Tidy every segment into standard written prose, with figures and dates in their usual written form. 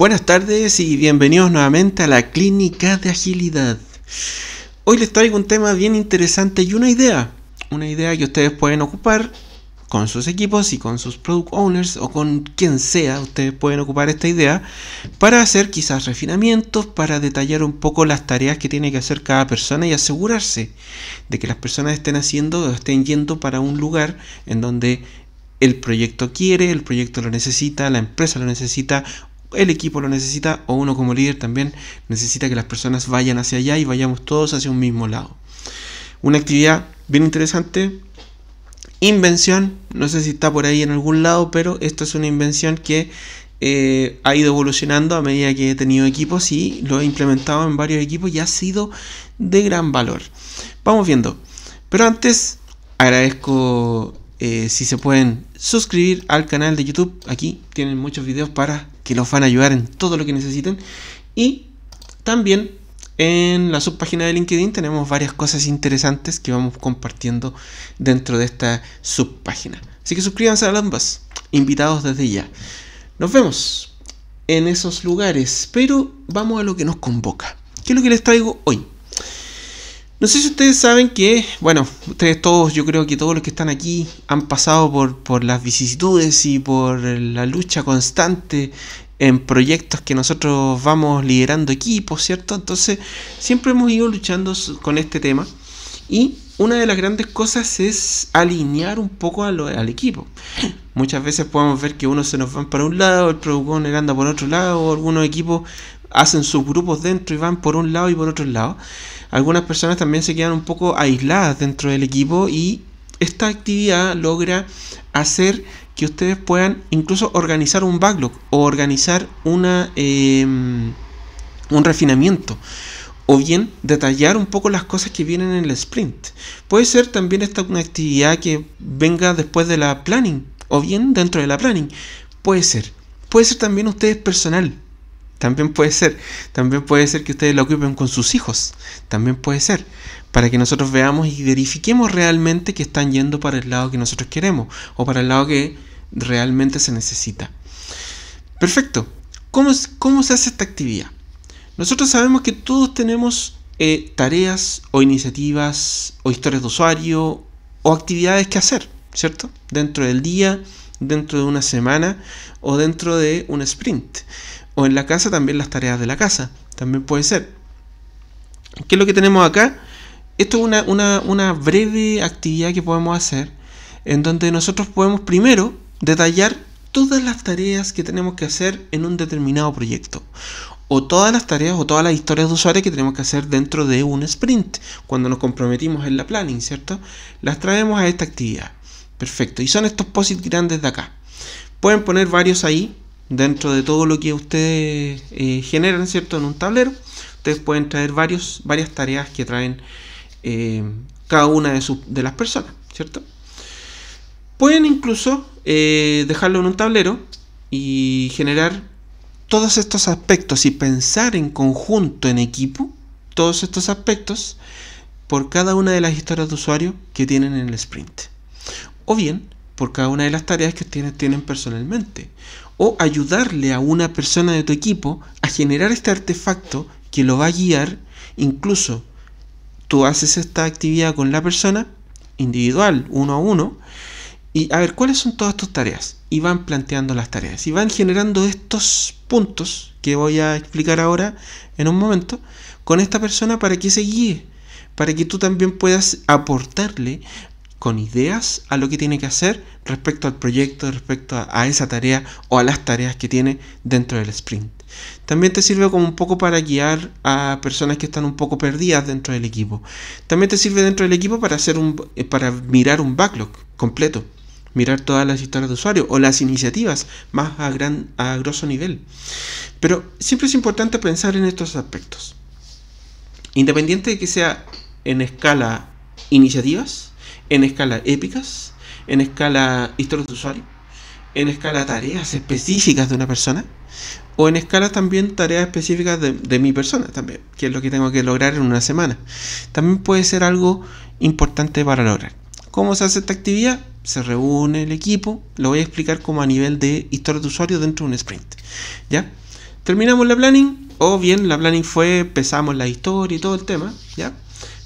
Buenas tardes y bienvenidos nuevamente a la Clínica de Agilidad. Hoy les traigo un tema bien interesante y una idea que ustedes pueden ocupar con sus equipos y con sus product owners o con quien sea. Ustedes pueden ocupar esta idea para hacer quizás refinamientos, para detallar un poco las tareas que tiene que hacer cada persona y asegurarse de que las personas estén yendo para un lugar en donde el proyecto quiere, el proyecto lo necesita, la empresa lo necesita, el equipo lo necesita, o uno como líder también necesita que las personas vayan hacia allá y vayamos todos hacia un mismo lado. Una actividad bien interesante, invención, no sé si está por ahí en algún lado, pero esto es una invención que ha ido evolucionando a medida que he tenido equipos y lo he implementado en varios equipos y ha sido de gran valor. Vamos viendo, pero antes agradezco si se pueden suscribir al canal de YouTube. Aquí tienen muchos videos que los van a ayudar en todo lo que necesiten. Y también en la subpágina de LinkedIn tenemos varias cosas interesantes que vamos compartiendo dentro de esta subpágina. Así que suscríbanse a ambas, invitados desde ya. Nos vemos en esos lugares, pero vamos a lo que nos convoca. ¿Qué es lo que les traigo hoy? No sé si ustedes saben que, ustedes todos, yo creo que todos los que están aquí han pasado por las vicisitudes y por la lucha constante en proyectos que nosotros vamos liderando equipos, ¿cierto? Entonces, siempre hemos ido luchando con este tema y una de las grandes cosas es alinear un poco al equipo. Muchas veces podemos ver que unos se nos van para un lado, el product owner anda por otro lado, o algunos equipos hacen sus grupos dentro y van por un lado y por otro lado. Algunas personas también se quedan un poco aisladas dentro del equipo y esta actividad logra hacer que ustedes puedan incluso organizar un backlog o organizar un refinamiento o bien detallar un poco las cosas que vienen en el sprint. Puede ser también esta una actividad que venga después de la planning o bien dentro de la planning. Puede ser también ustedes personal. También puede ser que ustedes lo ocupen con sus hijos. También puede ser, para que nosotros veamos y verifiquemos realmente que están yendo para el lado que nosotros queremos o para el lado que realmente se necesita. Perfecto. ¿Cómo se hace esta actividad? Nosotros sabemos que todos tenemos tareas o iniciativas o historias de usuario o actividades que hacer, ¿cierto? Dentro del día, dentro de una semana o dentro de un sprint. O en la casa también las tareas de la casa. También puede ser. ¿Qué es lo que tenemos acá? Esto es una breve actividad que podemos hacer en donde nosotros podemos primero detallar todas las tareas que tenemos que hacer en un determinado proyecto. O todas las tareas o todas las historias de usuario que tenemos que hacer dentro de un sprint. Cuando nos comprometimos en la planning, ¿cierto? Las traemos a esta actividad. Perfecto. Y son estos post-it grandes de acá. Pueden poner varios ahí. Dentro de todo lo que ustedes generan, ¿cierto? En un tablero, ustedes pueden traer varias tareas que traen cada una de las personas, ¿cierto? Pueden incluso dejarlo en un tablero y generar todos estos aspectos y pensar en conjunto, en equipo, todos estos aspectos por cada una de las historias de usuario que tienen en el sprint. O bien, por cada una de las tareas que tienen personalmente. O ayudarle a una persona de tu equipo a generar este artefacto que lo va a guiar. Incluso tú haces esta actividad con la persona individual, uno a uno, y a ver cuáles son todas tus tareas. Y van planteando las tareas. Y van generando estos puntos que voy a explicar ahora en un momento con esta persona para que se guíe. Para que tú también puedas aportarle con ideas a lo que tiene que hacer respecto al proyecto, respecto a esa tarea o a las tareas que tiene dentro del sprint. También te sirve como un poco para guiar a personas que están un poco perdidas dentro del equipo. También te sirve dentro del equipo para mirar un backlog completo, mirar todas las historias de usuario o las iniciativas más a grosso nivel. Pero siempre es importante pensar en estos aspectos. Independiente de que sea en escala iniciativas, en escala épicas, en escala historias de usuario, en escala tareas específicas de una persona, o en escala también tareas específicas de mi persona también, que es lo que tengo que lograr en una semana. También puede ser algo importante para lograr. ¿Cómo se hace esta actividad? Se reúne el equipo, lo voy a explicar como a nivel de historia de usuario dentro de un sprint, ¿ya? Terminamos la planning, o bien la planning fue, empezamos la historia y todo el tema, ¿ya?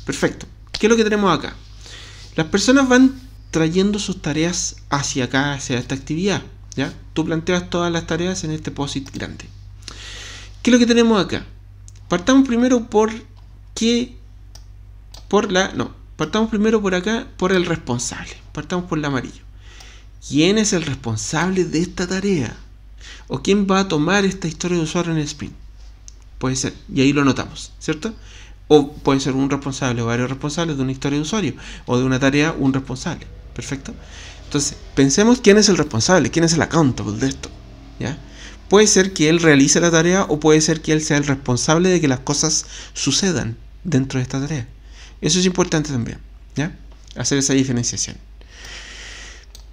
Perfecto. ¿Qué es lo que tenemos acá? Las personas van trayendo sus tareas hacia acá, hacia esta actividad, ¿ya? Tú planteas todas las tareas en este POSIT grande. ¿Qué es lo que tenemos acá? Partamos primero partamos primero por acá, por el responsable. Partamos por el amarillo. ¿Quién es el responsable de esta tarea? ¿O quién va a tomar esta historia de usuario en el sprint? Puede ser, y ahí lo anotamos, ¿cierto? O puede ser un responsable o varios responsables de una historia de usuario, o de una tarea, un responsable. ¿Perfecto? Entonces, pensemos quién es el responsable, quién es el accountable de esto, ¿ya? Puede ser que él realice la tarea, o puede ser que él sea el responsable de que las cosas sucedan dentro de esta tarea. Eso es importante también, ¿ya? Hacer esa diferenciación.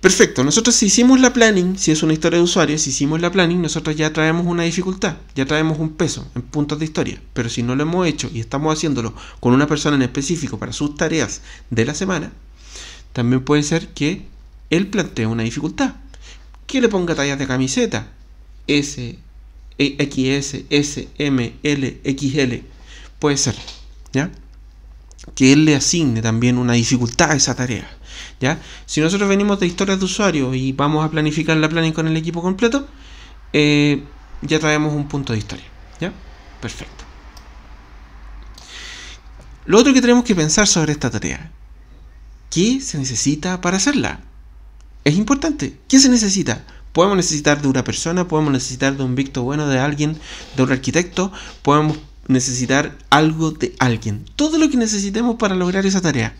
Perfecto, nosotros si hicimos la planning, si es una historia de usuario, si hicimos la planning, nosotros ya traemos una dificultad, ya traemos un peso en puntos de historia. Pero si no lo hemos hecho y estamos haciéndolo con una persona en específico para sus tareas de la semana, también puede ser que él plantee una dificultad. Que le ponga tallas de camiseta, S, XS, S, M, L, XL, puede ser, ¿ya? Que él le asigne también una dificultad a esa tarea, ¿ya? Si nosotros venimos de historias de usuario y vamos a planificar la planning con el equipo completo, ya traemos un punto de historia, ¿ya? Perfecto. Lo otro que tenemos que pensar sobre esta tarea: ¿qué se necesita para hacerla? Es importante. ¿Qué se necesita? Podemos necesitar de una persona, podemos necesitar de un visto bueno de alguien, de un arquitecto, podemos necesitar algo de alguien. Todo lo que necesitemos para lograr esa tarea.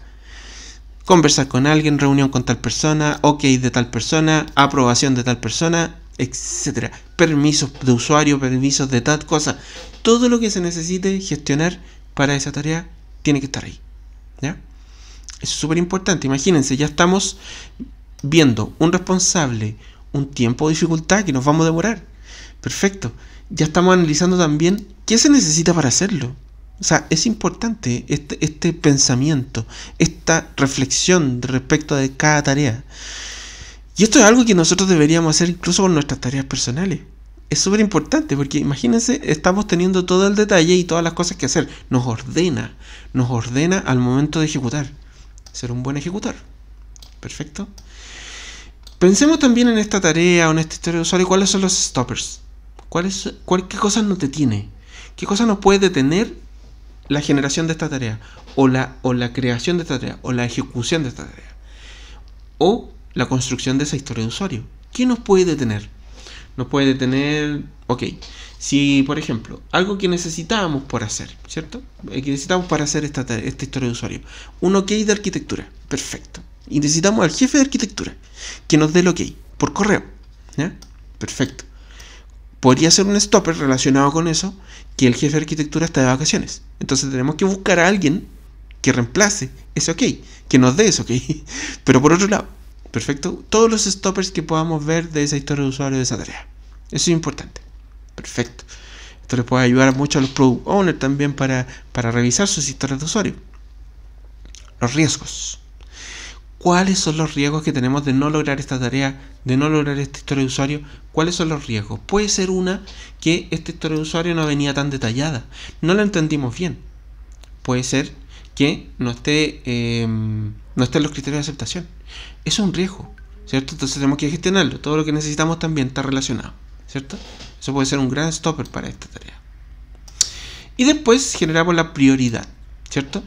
Conversar con alguien, reunión con tal persona, ok de tal persona, aprobación de tal persona, etc. Permisos de usuario, permisos de tal cosa. Todo lo que se necesite gestionar para esa tarea tiene que estar ahí, ¿ya? Eso es súper importante. Imagínense, ya estamos viendo un responsable, un tiempo de dificultad que nos vamos a demorar. Perfecto. Ya estamos analizando también qué se necesita para hacerlo. O sea, es importante este pensamiento, esta reflexión respecto de cada tarea. Y esto es algo que nosotros deberíamos hacer incluso con nuestras tareas personales. Es súper importante porque imagínense, estamos teniendo todo el detalle y todas las cosas que hacer. Nos ordena al momento de ejecutar. Ser un buen ejecutor. Perfecto. Pensemos también en esta tarea o en esta historia de usuario. ¿Cuáles son los stoppers? ¿Qué cosas nos detiene? ¿Qué cosas nos puede detener la generación de esta tarea? O la creación de esta tarea. O la ejecución de esta tarea. O la construcción de esa historia de usuario. ¿Qué nos puede detener? Nos puede detener... Ok, si por ejemplo, algo que necesitábamos por hacer, ¿cierto? Que necesitamos para hacer esta historia de usuario. Un ok de arquitectura. Perfecto. Y necesitamos al jefe de arquitectura que nos dé el ok por correo, ¿ya? Perfecto. Podría ser un stopper relacionado con eso, que el jefe de arquitectura está de vacaciones. Entonces tenemos que buscar a alguien que reemplace ese ok, que nos dé ese ok. Pero por otro lado, perfecto, todos los stoppers que podamos ver de esa historia de usuario de esa tarea. Eso es importante. Perfecto. Esto les puede ayudar mucho a los product owners también para revisar sus historias de usuario. Los riesgos. ¿Cuáles son los riesgos que tenemos de no lograr esta tarea, de no lograr esta historia de usuario? ¿Cuáles son los riesgos? Puede ser una que esta historia de usuario no venía tan detallada, no la entendimos bien. Puede ser que no esté en los criterios de aceptación. Eso es un riesgo, ¿cierto? Entonces tenemos que gestionarlo. Todo lo que necesitamos también está relacionado, ¿cierto? Eso puede ser un gran stopper para esta tarea. Y después generamos la prioridad, ¿cierto?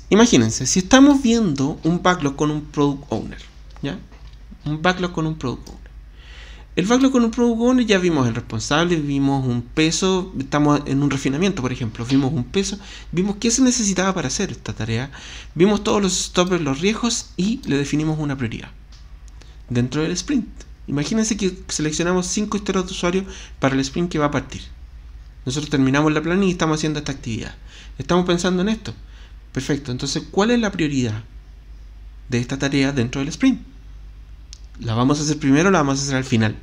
Imagínense, si estamos viendo un backlog con un product owner, ¿ya? Un backlog con un product owner. El backlog con un product owner ya vimos el responsable, vimos un peso, estamos en un refinamiento, por ejemplo, vimos un peso, vimos qué se necesitaba para hacer esta tarea, vimos todos los stoppers, los riesgos y le definimos una prioridad dentro del sprint. Imagínense que seleccionamos 5 historias de usuario para el sprint que va a partir. Nosotros terminamos la planning y estamos haciendo esta actividad. Estamos pensando en esto. Perfecto, entonces, ¿cuál es la prioridad de esta tarea dentro del sprint? ¿La vamos a hacer primero o la vamos a hacer al final?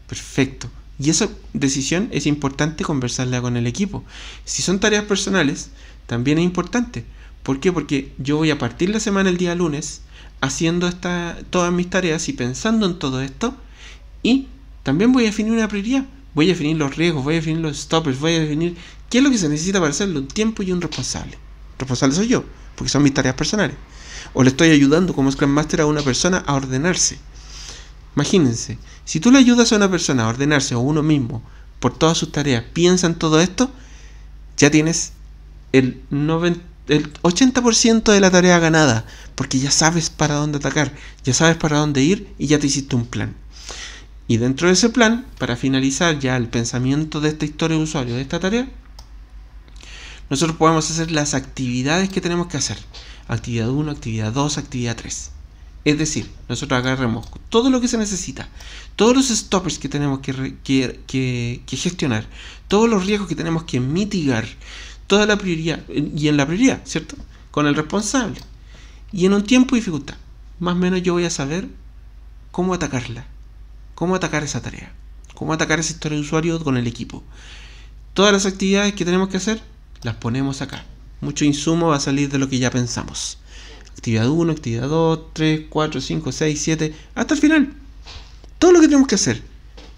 Perfecto. Y esa decisión es importante conversarla con el equipo. Si son tareas personales, también es importante. ¿Por qué? Porque yo voy a partir la semana el día lunes haciendo todas mis tareas y pensando en todo esto, y también voy a definir una prioridad. voy a definir los riesgos, voy a definir los stoppers, voy a definir qué es lo que se necesita para hacerlo, un tiempo y un responsable. Responsable soy yo, porque son mis tareas personales. O le estoy ayudando como Scrum Master a una persona a ordenarse. Imagínense, si tú le ayudas a una persona a ordenarse o uno mismo por todas sus tareas, piensa en todo esto, ya tienes el 80% de la tarea ganada, porque ya sabes para dónde atacar, ya sabes para dónde ir y ya te hiciste un plan. Y dentro de ese plan, para finalizar ya el pensamiento de esta historia de usuario, de esta tarea, nosotros podemos hacer las actividades que tenemos que hacer. Actividad 1, actividad 2, actividad 3. Es decir, nosotros agarramos todo lo que se necesita, todos los stoppers que tenemos que gestionar, todos los riesgos que tenemos que mitigar, toda la prioridad, y en la prioridad, ¿cierto? Con el responsable. Y en un tiempo y dificultad. Más o menos yo voy a saber cómo atacarla, cómo atacar esa tarea, cómo atacar esa historia de usuario con el equipo. Todas las actividades que tenemos que hacer, las ponemos acá. Mucho insumo va a salir de lo que ya pensamos. Actividad 1, actividad 2, 3, 4, 5, 6, 7, hasta el final. Todo lo que tenemos que hacer.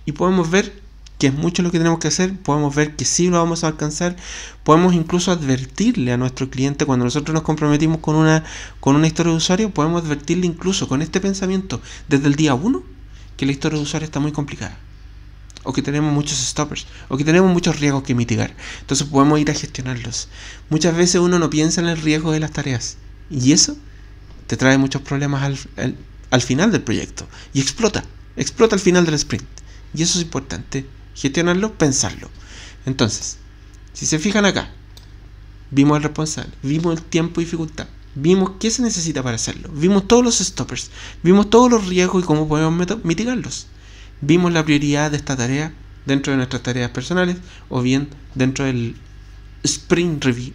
Y podemos ver que es mucho lo que tenemos que hacer, podemos ver que sí lo vamos a alcanzar, podemos incluso advertirle a nuestro cliente cuando nosotros nos comprometimos con una historia de usuario, podemos advertirle incluso con este pensamiento desde el día 1 que la historia de usuario está muy complicada, o que tenemos muchos stoppers, o que tenemos muchos riesgos que mitigar. Entonces podemos ir a gestionarlos. Muchas veces uno no piensa en el riesgo de las tareas, y eso te trae muchos problemas al final del proyecto, y explota al final del sprint. Y eso es importante, gestionarlo, pensarlo. Entonces, si se fijan acá, vimos el responsable, vimos el tiempo y dificultad, vimos qué se necesita para hacerlo, vimos todos los stoppers, vimos todos los riesgos y cómo podemos mitigarlos, vimos la prioridad de esta tarea dentro de nuestras tareas personales o bien dentro del sprint review,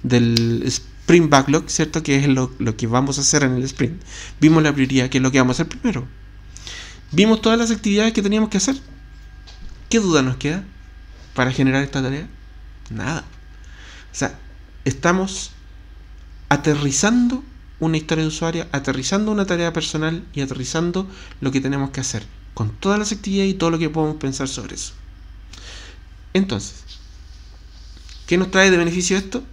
del sprint backlog, ¿cierto? Que es lo que vamos a hacer en el sprint. Vimos la prioridad, que es lo que vamos a hacer primero. Vimos todas las actividades que teníamos que hacer. ¿Qué duda nos queda para generar esta tarea? Nada. O sea, estamos aterrizando una historia de usuario, aterrizando una tarea personal y aterrizando lo que tenemos que hacer con todas las actividades y todo lo que podemos pensar sobre eso. Entonces, ¿qué nos trae de beneficio esto?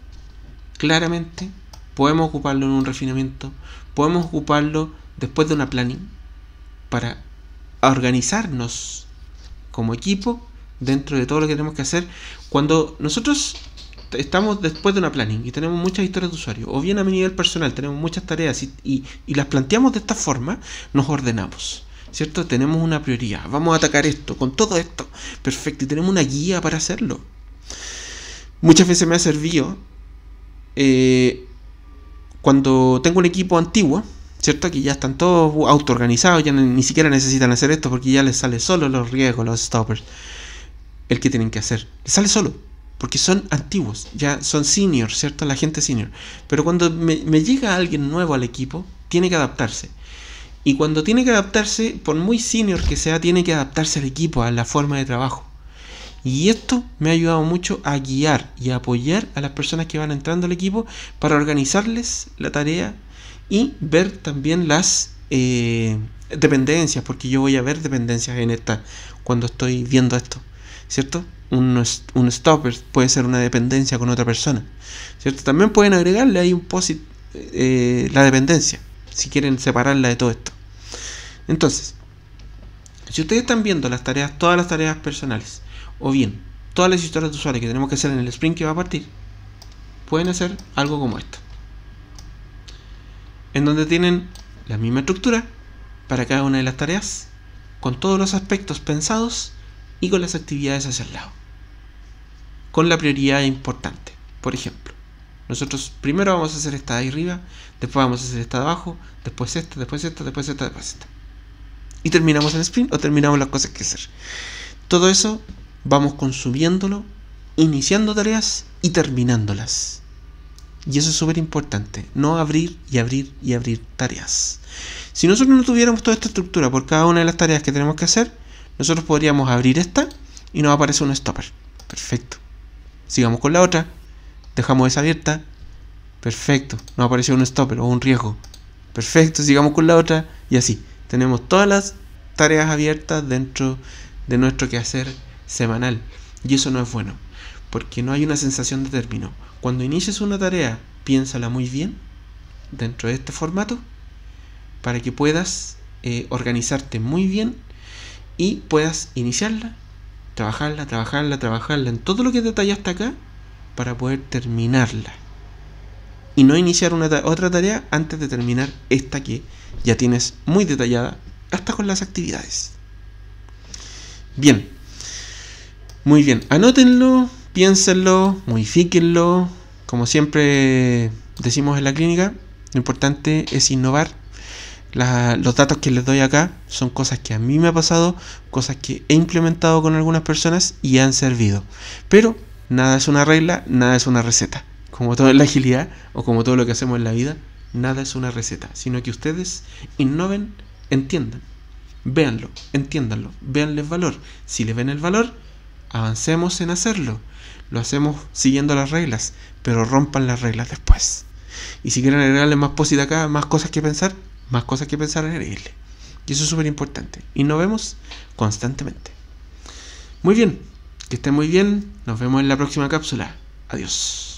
Claramente, podemos ocuparlo en un refinamiento, podemos ocuparlo después de una planning para organizarnos como equipo dentro de todo lo que tenemos que hacer. Cuando nosotros estamos después de una planning y tenemos muchas historias de usuario, o bien a nivel personal tenemos muchas tareas y las planteamos de esta forma, nos ordenamos, ¿cierto? Tenemos una prioridad, vamos a atacar esto, con todo esto, perfecto, y tenemos una guía para hacerlo. Muchas veces me ha servido cuando tengo un equipo antiguo, ¿cierto? Que ya están todos autoorganizados, ya ni siquiera necesitan hacer esto porque ya les sale solo los riesgos, los stoppers, el que tienen que hacer. Les sale solo, porque son antiguos, ya son seniors, ¿cierto? La gente senior. Pero cuando me llega alguien nuevo al equipo, tiene que adaptarse. Y cuando tiene que adaptarse, por muy senior que sea, tiene que adaptarse al equipo, a la forma de trabajo. Y esto me ha ayudado mucho a guiar y a apoyar a las personas que van entrando al equipo para organizarles la tarea y ver también las dependencias, porque yo voy a ver dependencias en esta cuando estoy viendo esto, ¿cierto? Un stopper puede ser una dependencia con otra persona, ¿cierto? También pueden agregarle ahí un POSIT la dependencia, si quieren separarla de todo esto. Entonces, si ustedes están viendo las tareas, todas las tareas personales, o bien todas las historias de usuario que tenemos que hacer en el sprint que va a partir, pueden hacer algo como esto, en donde tienen la misma estructura para cada una de las tareas, con todos los aspectos pensados y con las actividades hacia el lado, con la prioridad importante. Por ejemplo, nosotros primero vamos a hacer esta de ahí arriba, después vamos a hacer esta de abajo, después esta, después esta, después esta, después esta, y terminamos el sprint o terminamos las cosas que hacer. Todo eso vamos consumiéndolo, iniciando tareas y terminándolas. Y eso es súper importante, no abrir y abrir y abrir tareas. Si nosotros no tuviéramos toda esta estructura por cada una de las tareas que tenemos que hacer, nosotros podríamos abrir esta y nos aparece un stopper. Perfecto. Sigamos con la otra, dejamos esa abierta. Perfecto, nos apareció un stopper o un riesgo. Perfecto, sigamos con la otra y así. Tenemos todas las tareas abiertas dentro de nuestro quehacer semanal. Y eso no es bueno, porque no hay una sensación de término. Cuando inicies una tarea, piénsala muy bien dentro de este formato para que puedas organizarte muy bien y puedas iniciarla, trabajarla en todo lo que detallaste acá para poder terminarla. Y no iniciar otra tarea antes de terminar esta que ya tienes muy detallada, hasta con las actividades. Bien, muy bien, anótenlo, piénsenlo, modifíquenlo. Como siempre decimos en la clínica, lo importante es innovar. Los datos que les doy acá son cosas que a mí me ha pasado, cosas que he implementado con algunas personas y han servido. Pero nada es una regla, nada es una receta. Como todo en la agilidad o como todo lo que hacemos en la vida, nada es una receta, sino que ustedes innoven, entiendan, véanlo, entiéndanlo, véanles valor. Si le ven el valor, avancemos en hacerlo. Lo hacemos siguiendo las reglas, pero rompan las reglas después. Y si quieren agregarle más posit acá, más cosas que pensar agreguenle. Y eso es súper importante. Y nos vemos constantemente. Muy bien, que estén muy bien. Nos vemos en la próxima cápsula. Adiós.